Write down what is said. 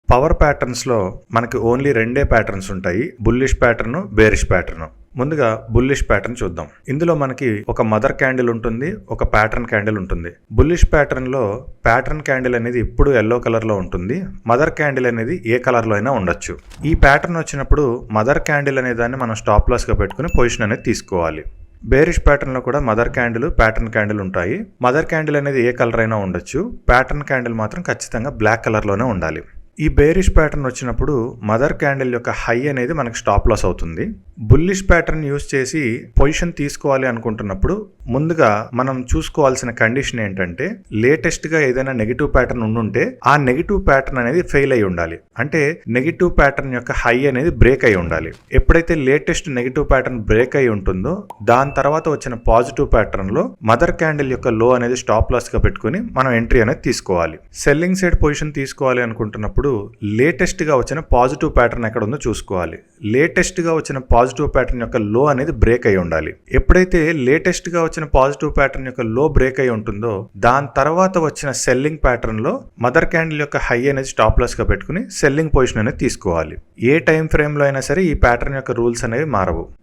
Power ప్యాటర్న్స్లో మనకి only రెండే patterns ఉంటాయి, బుల్లిష్ ప్యాటర్న్, బేరిష్ ప్యాటర్న్. ముందుగా బుల్లిష్ ప్యాటర్న్ చూద్దాం. ఇందులో మనకి ఒక మదర్ క్యాండిల్ ఉంటుంది, ఒక ప్యాటర్న్ క్యాండిల్ ఉంటుంది. బుల్లిష్ ప్యాటర్న్ లో ప్యాటర్న్ క్యాండిల్ అనేది ఇప్పుడు ఎల్లో కలర్ లో ఉంటుంది, మదర్ క్యాండిల్ అనేది ఏ కలర్ లో అయినా ఉండొచ్చు. ఈ ప్యాటర్న్ వచ్చినప్పుడు మదర్ క్యాండిల్ అనే దాన్ని మనం స్టాప్ లాస్ గా పెట్టుకుని పొజిషన్ అనేది తీసుకోవాలి. బేరిష్ ప్యాటర్న్ లో కూడా మదర్ క్యాండిల్, ప్యాటర్న్ క్యాండిల్ ఉంటాయి. మదర్ క్యాండిల్ అనేది ఏ కలర్ అయినా ఉండొచ్చు, ప్యాటర్న్ క్యాండిల్ మాత్రం ఖచ్చితంగా బ్లాక్ కలర్ లోనే ఉండాలి. ఈ బేరిష్ ప్యాటర్న్ వచ్చినప్పుడు మదర్ క్యాండిల్ యొక్క హై అనేది మనకి స్టాప్ లాస్ అవుతుంది. బుల్లిష్ ప్యాటర్న్ యూస్ చేసి పొజిషన్ తీసుకోవాలి అనుకుంటున్నప్పుడు ముందుగా మనం చూసుకోవాల్సిన కండిషన్ ఏంటంటే, లేటెస్ట్ గా ఏదైనా నెగిటివ్ ప్యాటర్న్ ఉండుంటే ఆ నెగిటివ్ ప్యాటర్న్ అనేది ఫెయిల్ అయి ఉండాలి. అంటే నెగిటివ్ ప్యాటర్న్ యొక్క హై అనేది బ్రేక్ అయి ఉండాలి. ఎప్పుడైతే లేటెస్ట్ నెగిటివ్ ప్యాటర్న్ బ్రేక్ అయి ఉంటుందో దాని తర్వాత వచ్చిన పాజిటివ్ ప్యాటర్న్ లో మదర్ క్యాండిల్ యొక్క లో అనేది స్టాప్ లాస్ గా పెట్టుకుని మనం ఎంట్రీ అనేది తీసుకోవాలి. సెల్లింగ్ సైడ్ పొజిషన్ తీసుకోవాలి అనుకుంటున్నప్పుడు లేటెస్ట్ గా వచ్చిన పాజిటివ్ ప్యాటర్న్ ఎక్కడ ఉందో చూసుకోవాలి. లేటెస్ట్ గా వచ్చిన పాజిటివ్ ప్యాటర్న్ యొక్క లో అనేది బ్రేక్ అయి ఉండాలి. ఎప్పుడైతే లేటెస్ట్ గా వచ్చిన పాజిటివ్ ప్యాటర్న్ యొక్క లో బ్రేక్ అయి ఉంటుందో దాని తర్వాత వచ్చిన సెల్లింగ్ ప్యాటర్న్ లో మదర్ క్యాండిల్ యొక్క హై అనేది స్టాప్ లాస్ గా పెట్టుకుని సెల్లింగ్ పొజిషన్ అనేది తీసుకోవాలి. ఏ టైం ఫ్రేమ్ లో అయినా సరే ఈ ప్యాటర్న్ యొక్క రూల్స్ అనేవి మారవు.